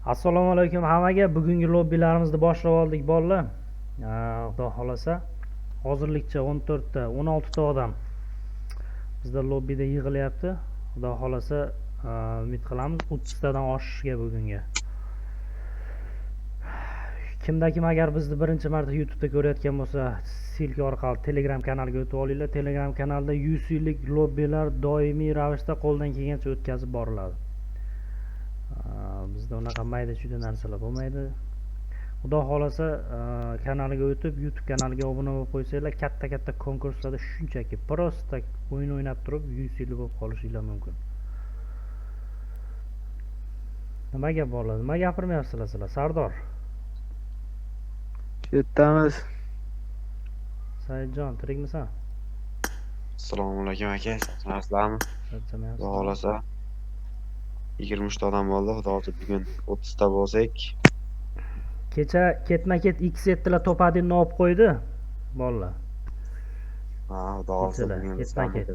Assalomu alaykum hammaga. Bugungi lobbilarimizni boshlab oldik bolalar. Xudo xolasa hozirlikcha 14 ta, 16 ta odam bizda lobbida yig'ilyapti. Xudo xolasa umid qilamiz 30 tadan oshishiga bugunga. Kimda kim agar bizni birinchi marta YouTube'da ko'rayotgan bo'lsa, silka orqali Telegram kanaliga o'tib olinglar. Telegram kanalida 100 yillik lobbilar doimiy ravishda qo'ldan kelgancha o'tkazib boriladi. Bizda unaqa mayda-chuyda narsalar bo'lmaydi. Xudo xolasa kanaliga o'tib, YouTube kanaliga obuna bo'lib qo'ysanglar, katta konkurslarda shunchaki prosta o'yin o'ynab turib 100 yillik bo'lib qolishinglar mumkin. Nima gap bolalar? Nima gapirmayapsizlar sizlar? Sardor. Shu yerdamiz. Saidjon, tirikmisan? Assalomu alaykum aka, charchamayapsizlarmi? Charchamayapsiz. Xudo xolasa 23 ta odam bo'ldi. Xudo xolasa bugun 30 ta bo'lsak, Kecha ketma-ket X7lar to'padini olib qo'ydi bolalar. xudo xolasa bugun Ketma-ket.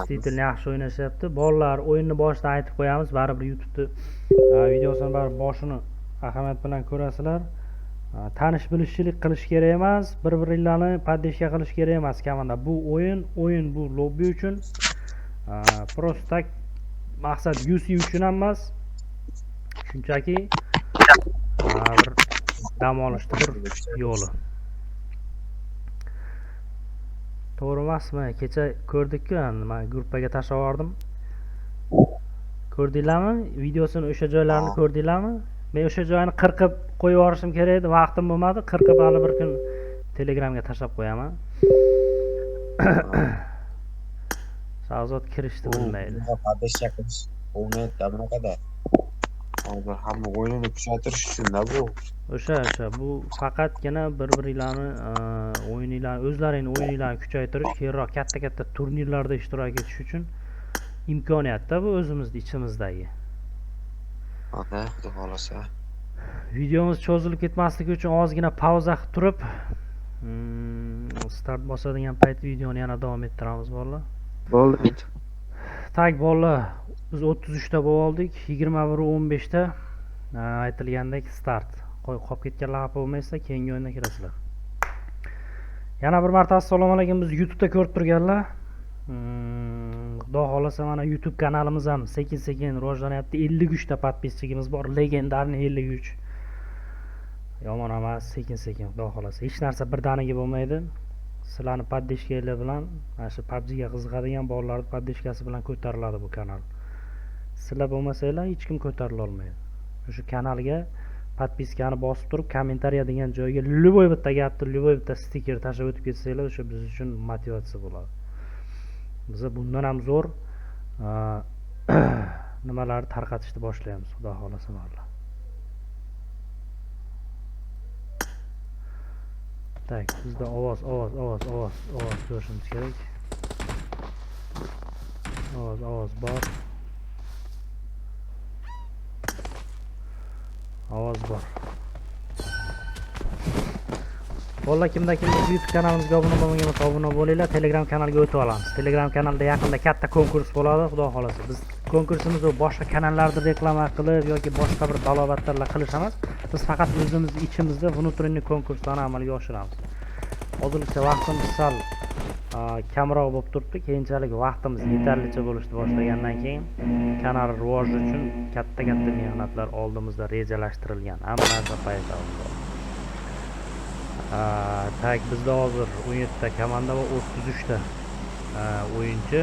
Stitilni yaxshi o'ynashyapti. Bolalar, o'yinni boshida aytib qo'yamiz, baribir YouTube'da videosini baribir boshini ahamiyat bilan ko'rasizlar. Tanish bilishchilik qilish kerak emas, bir-birlarni poddeshka qilish kerak emas. Kamanda bu o'yin bu lobby uchun. Prosta maqsad UC uchun emas. Shunchaki bir dam olishni bir yo'li. To'g'ri emasmi? Kecha ko'rdik-ku, men gruppaga tashlab yubordim. Ko'rdinglarmi? Videosini o'sha joylarini ko'rdinglarmi? Men o'sha joyini qirqib qo'yib yuborishim kerak edi, vaqtim bo'lmadi. Qirqib hali bir kun Telegramga tashlab qo'yaman. Shahzod kirishni bilmaydi. poddeshka qilish bo'lmaydi bunaqada. Hozir hamma o'yinini kuchaytirish uchun-da bu. O'sha bu faqatgina bir-birlarni o'zlaringni o'yininglarni kuchaytirish, keyinroq katta turnirlarda ishtirok etish uchun imkoniyatda bu o'zimizning ichimizdagi. Mana xudo xolasa. Videomiz cho'zilib ketmasligi uchun ozgina pauza qilib turib, start bosadigan payt videoni yana davom ettiramiz bolalar. Bo'ldi. Tak bolalar, biz 33 ta bo'lib oldik, 21:15 ta aytilgandek start. Qolib ketganlar xafa bo'lmaysizlar, keyingi o'yinda kirasizlar. Yana bir marta assalomu alaykum. Biz YouTube'da ko'rib turganlar. Xudo xolasa mana YouTube kanalimiz ham sekin rivojlanyapti. 53 ta podpisчигimiz bor, legendarniy 53. Yomon emas, sekin xudo xolasa. Hech narsa birdaniga bo'lmaydi. Sizlarning poddeshkanglar bilan mana shu PUBG ga qiziqadigan bolalarning poddeshkasi bilan ko'tariladi bu kanal. Sizlar bo'lmasanglar hech kim ko'tarila olmaydi. O'sha kanalga podpiskani bosib turib, kommentariya degan joyga любой bitta gapni, любой bitta stiker tashlab o'tib ketsanglar, o'sha biz uchun motivatsiya bo'ladi. Biz bundan ham zo'r nimalarni tarqatishni boshlaymiz, xudo xolasa bolalar. Tak, bizda ovoz ko'rishimiz kerak. Ovoz bor. Ovoz bor. Bolalar, kimda YouTube kanalimizga obuna bo'lmagan bo'lsa obuna bo'linglar, Telegram kanaliga o'tib olamiz. Telegram kanalida yaqinda katta konkurs bo'ladi, xudo xolasa. Biz konkursimiz boshqa kanallarda reklama qilib yoki boshqa bir balobatlarla qilish emas. Biz faqat o'zimiz ichimizda внутренний konkurslarni amalga oshiramiz. Hozircha vaqtimiz sal kamroq bo'lib turibdi. Keyinchalik vaqtimiz yetarlicha bo'lishni boshlagandan keyin kanal rivoji uchun katta mehnatlar oldimizda rejalashtirilgan. Hamma narsa paydo bo'ldi. Tak, bizda hozir 17 ta komanda va 33 ta o'yinchi.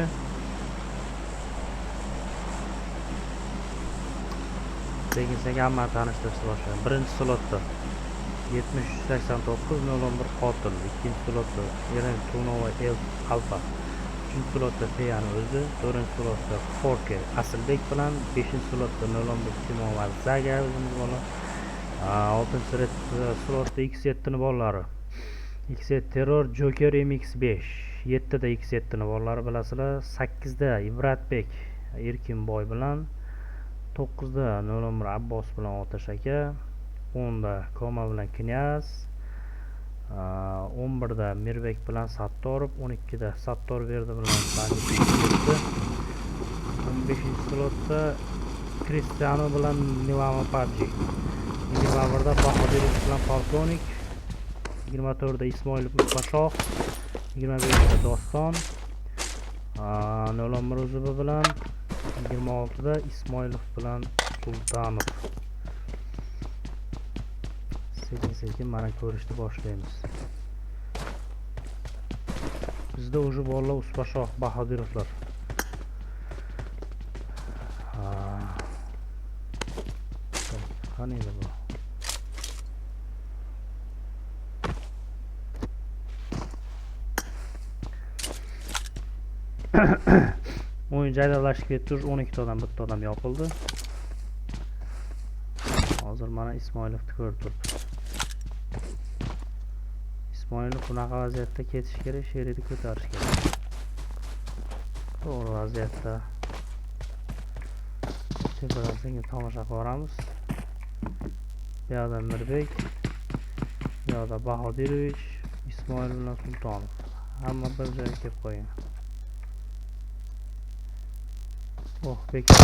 Sekin hamma tanishtirishni boshlaymiz. Birinchi slotda 7389 qotil, ikkinchi slotda Eren Tunova El Alfa, uchinchi slotda Feyani o'zi, to'rtinchi slotda Forke Asilbek bilan, beshinchi slotda 01 Timon va Zaga o'zimiz bola, oltinchi slotda X7 ni bolalari, X7 Terror Joker MX5, 7 da X7 ni bolalari bilasizlar, 8 da Ibratbek Erkinboy bilan, 9 da 01 Abbos bilan Otash aka, 10 da Koma bilan Knyaz, 11 da Mirbek bilan Sattorov, 12 da Sattorberdi bilan Bandit, 15 slotda Cristiano bilan Nivama PUBG. 21da Bahodirov bilan Polkovnik. 24da Ismoilov Uspashoh. 25da Doston. 01 Uzubi bilan 26da Ismoilov bilan Sultanov. Sekin mana ko'rishni boshlaymiz. Bizda уже bolalar Uspashoh, Bahodirovlar. Qani edi bu? O'yin jadallashib ketdi. 12 ta odam, bitta odam yopildi. Hozir mana Ismoilovni ko'rib turibdi. Ismoilov bunaqa vaziyatda ketish kerak, sherida ko'tarish kerak. To'g'ri vaziyatda. Tepadan senga tomosha qilamiz. Bu yoqda Mirbek, bu yoqda Bahodirovich, Ismoilov bilan Sultonov. Hamma bir joyga kelib qo'ygan. Oh, bekor.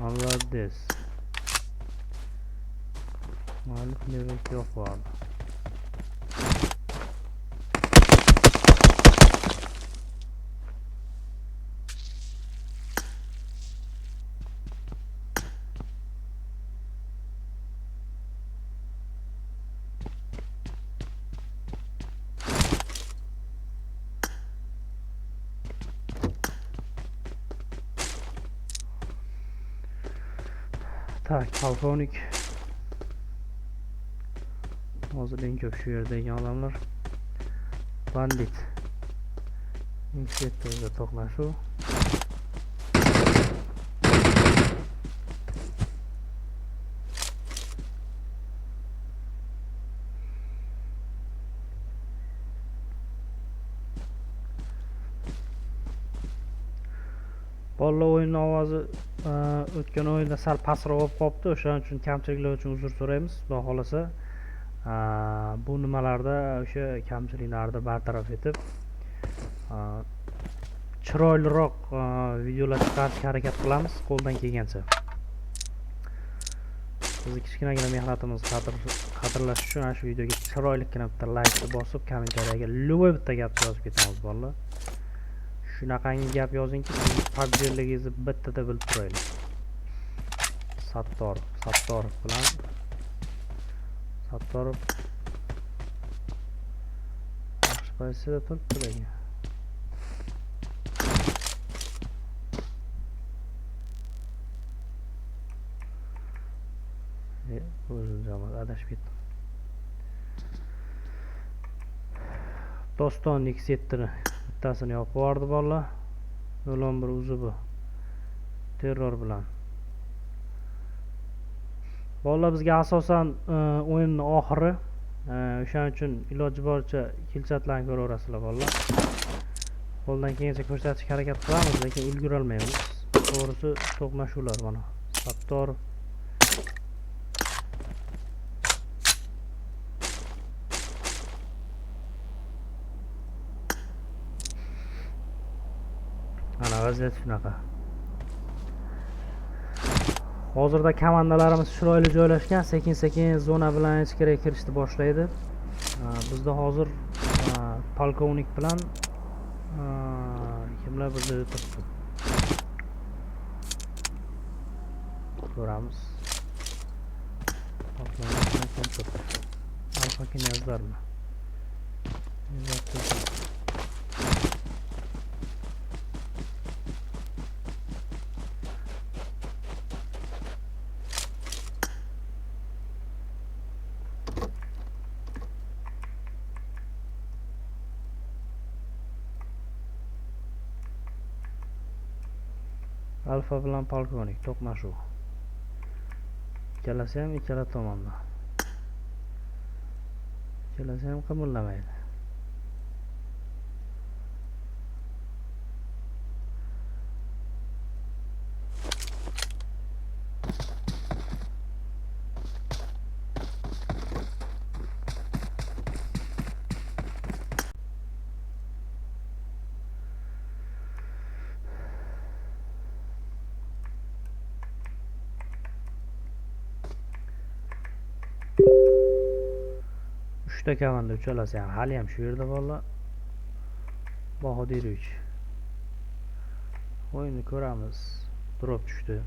Молодец. Maalif Mirbek yo'q vardı. Tak, Polkovnik. Hozir eng ko'p shu yerdagi odamlar. Bandit. Inspektorga to'qnashuv. Bolalar o'yinning ovozi o'tgan o'yinda sal pastroq bo'lib qolibdi. O'shaning uchun kamchiliklar uchun uzr so'raymiz. Xudo xolasa bu nimalarda o'sha kamchiliklarni bartaraf etib chiroyliroq videolar chiqarishga harakat qilamiz qo'ldan kelgancha. Bizni kichkinagina mehnatimiz qadrlash uchun shu videoga chiroylikgina bitta like bosib, kommentariyaga любой bitta gap yozib ketamiz bolalar. Shunaqangi gap yozingki, siz PUBG'ligingizni bittada bilib turaylik. Sattorov bilan Sattorov yaxshi pozitsiyada turibdi lekin. O'zim jamoat adashib ketdim. Doston X7 bittasini yopib yubordi bolalar. 01 Uzubi terror bilan. Bolalar bizga asosan o'yinning oxiri, o'shaning uchun iloji boricha kilchatlarni ko'raverasizlar bolalar. Qo'ldan kelgancha ko'rsatishga harakat qilamiz, lekin ulgura olmaymiz. To'g'risi to'qnashuvlar mana. Sattorov ana vaziyat shunaqa. Hozirda komandalarimiz chiroyli joylashgan, sekin-sekin zona bilan ichkariga kirishni boshlaydi. Bizda hozir Polkovnik bilan kimlar bir joyda turibdi. Ko'ramiz. Alfa knyazlarmi? Alfa bilan Polkovnik to'qnashuv. Ikkalasi ham ikkala tomonda. Ikkalasi ham qimirlamaydi. 3 ta komanda uchalasi ham hali ham shu yerda bolalar. Bahodirov. O'yinni ko'ramiz. Drop tushdi.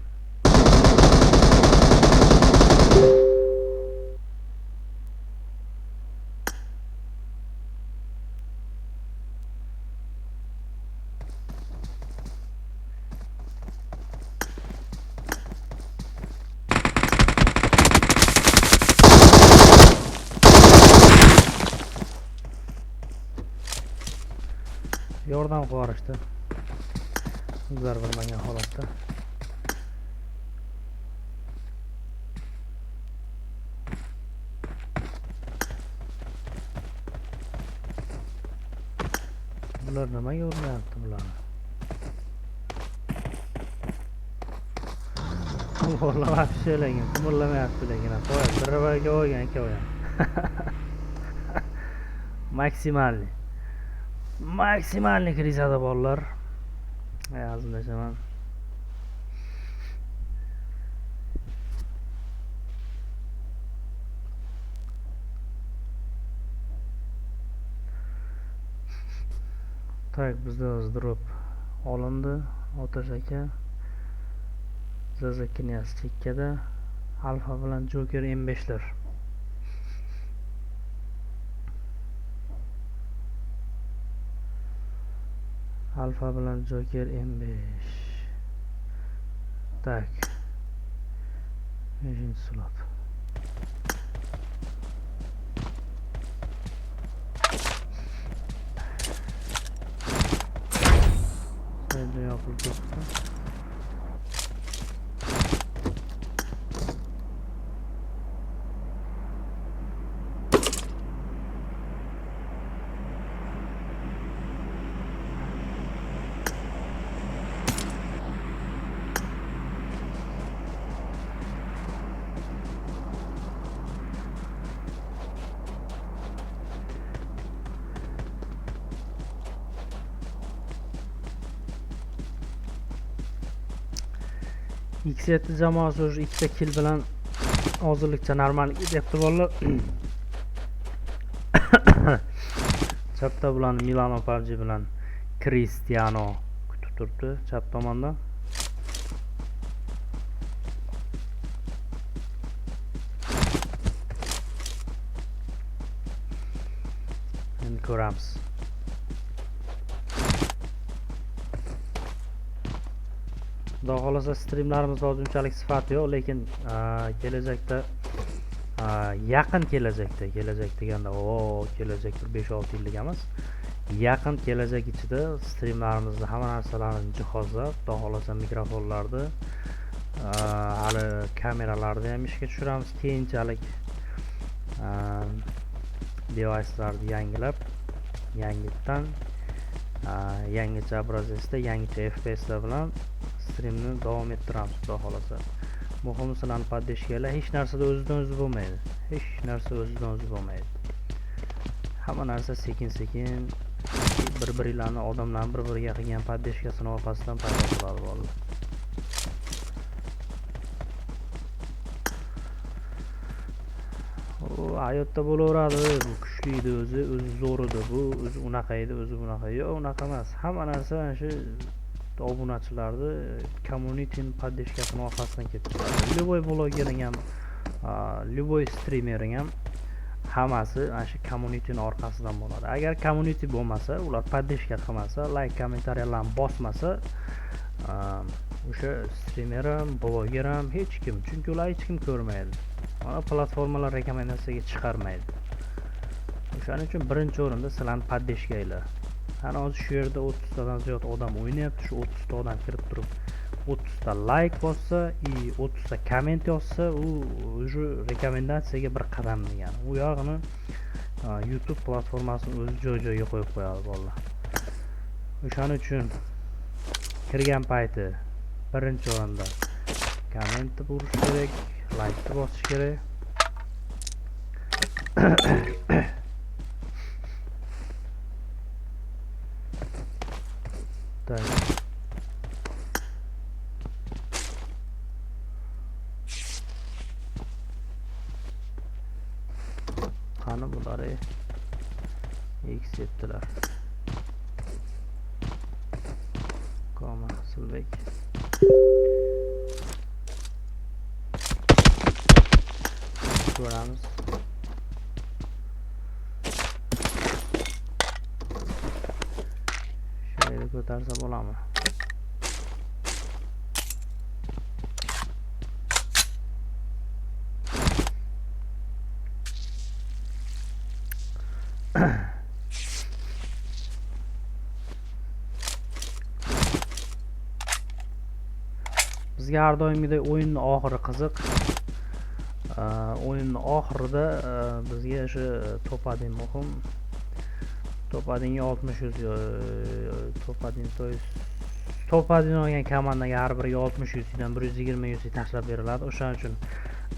Yordam qilarishdi. O'zlari bilmagan holatda. Bular nimaga uryapti bularni? Bola вообще lekin qimirlamayapti lekin. Qo'y, bir ravaga olgan ikkovi ham. Maksimalniy. Maksimalniy krizada bolalar. Yozmashaman. Tak, bizda drop olindi. Otash aka Zazakinias chekkada Alfa bilan Joker M5lar. Alfa bilan Joker M5. Tak. 5-slot. Sayda yopilib ketdi. X7 jamoasi o'sha ikkita kill bilan hozirlikcha normal debdi bolalar. Chapda bilan Milano Parji bilan Cristiano kutib turibdi chap tomonda. Endi ko'ramiz. Xudo xolasa streamlarimiz hozir unchalik sifati yo'q, lekin kelajakda yaqin kelajakda deganda kelajak bir 5-6 yillik emas. Yaqin kelajak ichida streamlarimizda hamma narsalarni jihozlab, xudo xolasa mikrofonlarni, hali kameralarni ham ishga tushiramiz. Keyinchalik device'larni yangilab, yangitdan yangicha obrazda, yangicha FPS'lar bilan streamni davom ettiramiz xudo xolasa. Muhimi sizlarni poddeshkalar, hech narsada o'zidan o'zi bo'lmaydi. Hech narsa o'zidan o'zi bo'lmaydi. Hamma narsa sekin-sekin bir-birlarini, odamlarni bir-biriga qilgan poddeshkasini orqasidan paydo bo'ladi bolalar. Hayotda bo'laveradi, bu kuchli edi, o'zi zo'r edi, bu o'zi unaqa edi, o'zi bunaqa. Yo'q, unaqa emas. Hamma narsa shu obunachilarni community poddeshkasini orqasidan ketib chiqadi. Любой blogerning ham, любой streamerning ham hammasi ana shu community orqasidan bo'ladi. Agar community bo'lmasa, ular poddeshka qilmasa, like, kommentariyalarni bosmasa, o'sha streamer ham, bloger ham hech kim, chunki ular hech kim ko'rmaydi. Mana platformalar rekomendatsiyaga chiqarmaydi. O'shaning uchun birinchi o'rinda sizlarni poddeshkanglar. Ana hozir shu yerda 30 tadan ziyod odam o'ynayapti. Shu 30 ta odam kirib turib 30 ta like bossa, 30 ta komment yozsa, u o'sha rekomendatsiyaga bir qadam degani. U yog'ini YouTube platformasini o'z joy-joyiga qo'yib qo'yadi bolalar. O'shaning uchun kirgan payti birinchi o'rinda kommentni borish kerak, like bosish kerak. Так. Qani bular X etdiler. Koma Silbek. Ko'ramiz. Shuni ko'tarsa bo'ladimi? Bizga har doimgidek o'yinning oxiri qiziq. O'yinning oxirida bizga o'sha to'pading muhim. To'padingga 60 to'pading to'pading olgan komandaga har biriga 60 dan 120 tashlab beriladi. O'shaning uchun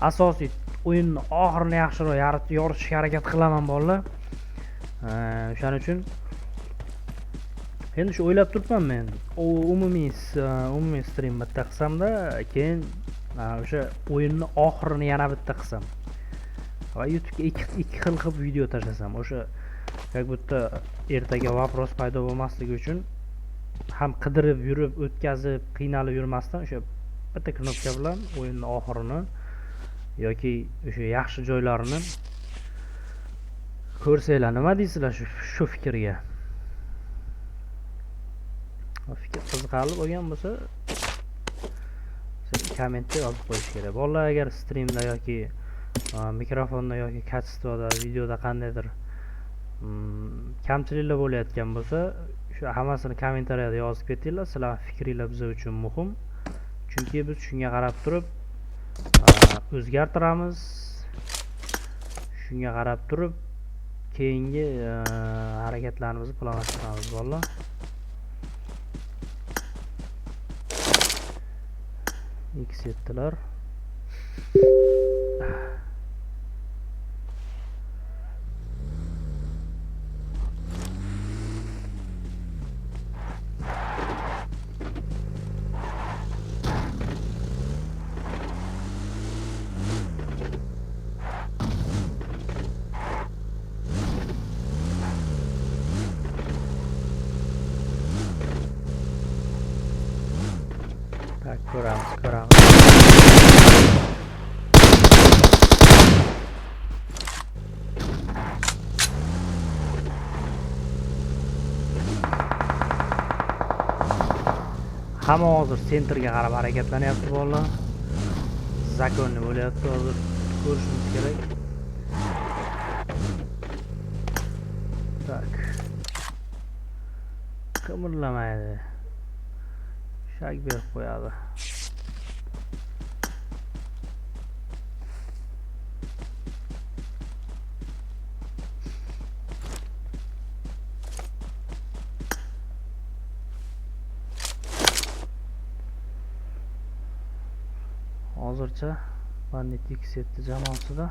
asosiy o'yinning oxirini yaxshiroq yoritishga harakat qilaman bolalar. O'shaning uchun endi shu o'ylab turibman men. Umumiy stream bitta qilsam-da, keyin o'sha o'yinning oxirini yana bitta qilsam. Va YouTube'ga ikki xil qilib video tashlasam, o'sha как будто ertaga vopros paydo bo'lmasligi uchun ham qidirib yurib, o'tkazib, qiynalib yurmasdan o'sha bitta knopka bilan o'yinning oxirini yoki o'sha yaxshi joylarini ko'rsanglar, nima deysizlar shu fikrga? Fikr qiziqarli bo'lgan bo'lsa, kommentda yozib qo'yish kerak. Bolalar agar streamda yoki mikrofonda yoki kачествоda videoda qandaydir kamchiliklar bo'layotgan bo'lsa, shu hammasini kommentariyada yozib ketinglar. Sizlar fikringlar biz uchun muhim. Chunki biz shunga qarab turib o'zgartiramiz. Shunga qarab turib keyingi harakatlarimizni planlashtiramiz bolalar. X etdilar. Tak, ko'ramiz. Hamma hozir sentrga qarab harakatlanyapti bolalar. Zakonni bo'lyapti hozir, ko'rishimiz kerak. Tak. Qimirlamaydi. Shak berib qo'yadi. Hozircha Bandit X7 jamoasida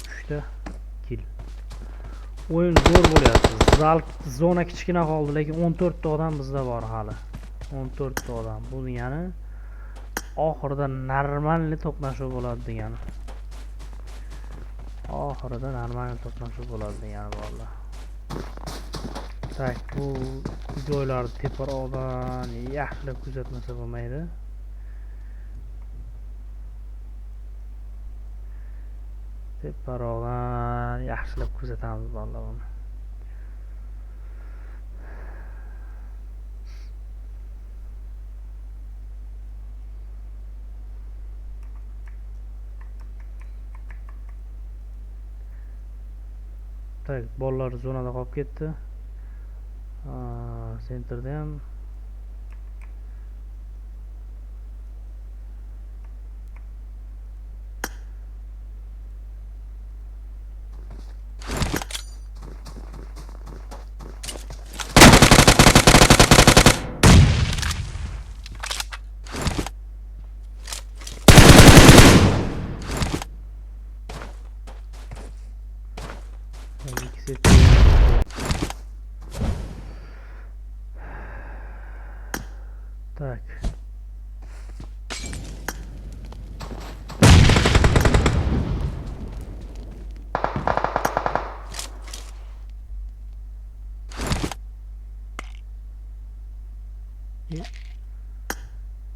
3 ta kill. O'yin zo'r bo'lyapti. Zona kichkina qoldi, lekin 14 ta odam bizda bor hali. 14 ta odam. Bu degani oxirida normalniy to'qnashuv bo'ladi degani. Oxirida normalniy to'qnashuv bo'ladi degani bolalar. Tak, bu joylarni teparoqdan yaxshilab kuzatmasa bo'lmaydi. Teparoqdan yaxshilab kuzatamiz bolalar buni. Tak, bolalar zonada qolib ketdi. Sentrda ham tak.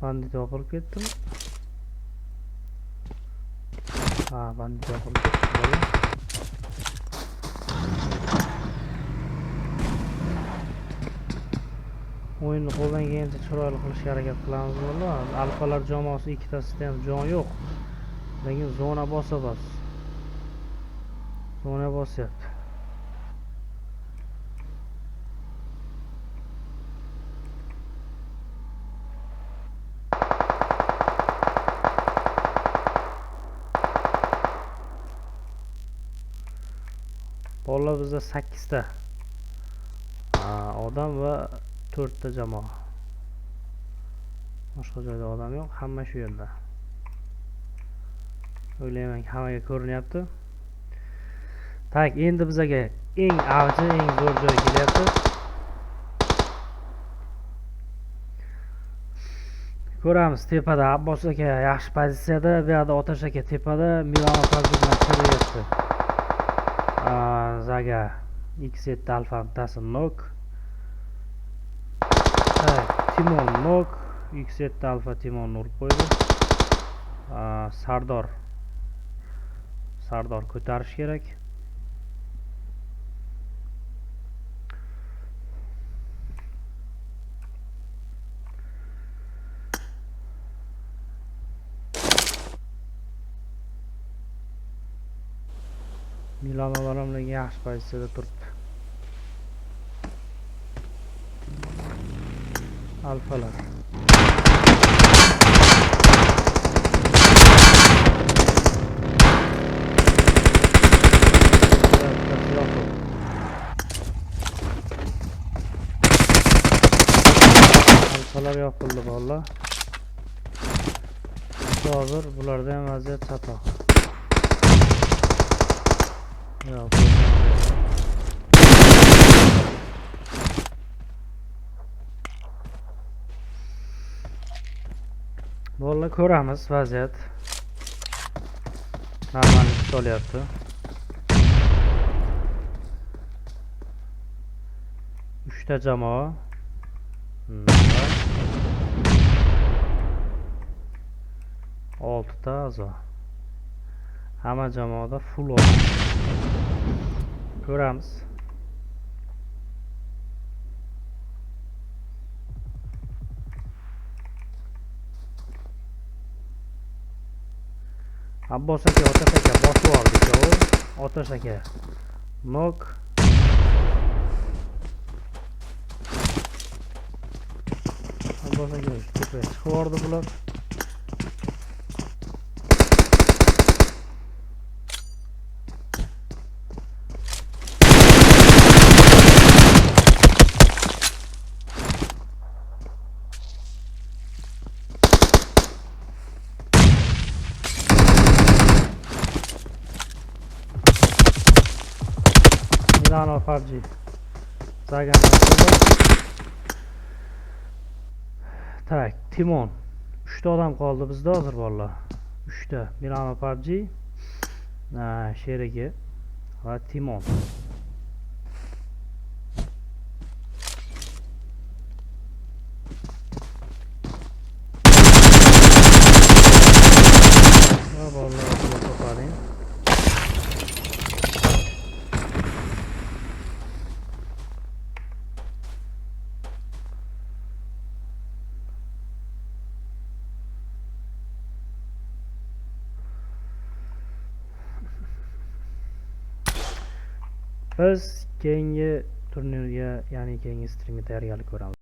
Bandit yopilib ketdimi? Ha, bandit yopilib ketdi. Bola. O'yinni qo'ldan kelgancha chiroyli qilishga harakat qilamiz bola. Alfalar jamoasi ikkitasida ham jon yo'q. Lekin zona bosamiz. Zona bosyapti. Bola bizda 8 ta odam va 4 ta jamoa. Boshqa joyda odam yo'q, hamma shu yerda. O'ylayman hammaga ko'rinyapti. Tak, endi bizga eng avji, eng zo'r joy kelyapti. Ko'ramiz, tepada Abbos aka yaxshi pozitsiyada, bu yerda Otash aka tepada, Milano bilan chiryapti. Zaga X7 Alfa bittasi nok. Timon nok, X7 Alfa Timon urib qo'ydi. Sardor ko'tarish kerak. Milanolar ham yaxshi pozitsiyada turibdi. Alfalar. Alfalar yopildi bola. Hozir bularda ham vaziyat chatoq. Bola ko'ramiz vaziyat. Normalni solyapti. 3 ta jamoa. 6 ta a'zo. Hamma jamoada full odam. Ko'ramiz. Abbos aka, Otash aka bosib oldi ikkovi. Otash aka nok. Abbos aka tepaga chiqib oldi bular. Milano PUBG. Zagan. Tak, Timon. 3 ta odam qoldi bizda hozir bolalar. 3 ta Milano PUBG, Sherigi va Timon. Va bolalar to'plaring. Biz keyingi turnirga, ya'ni keyingi streamga tayyorgarlik ko'ramiz.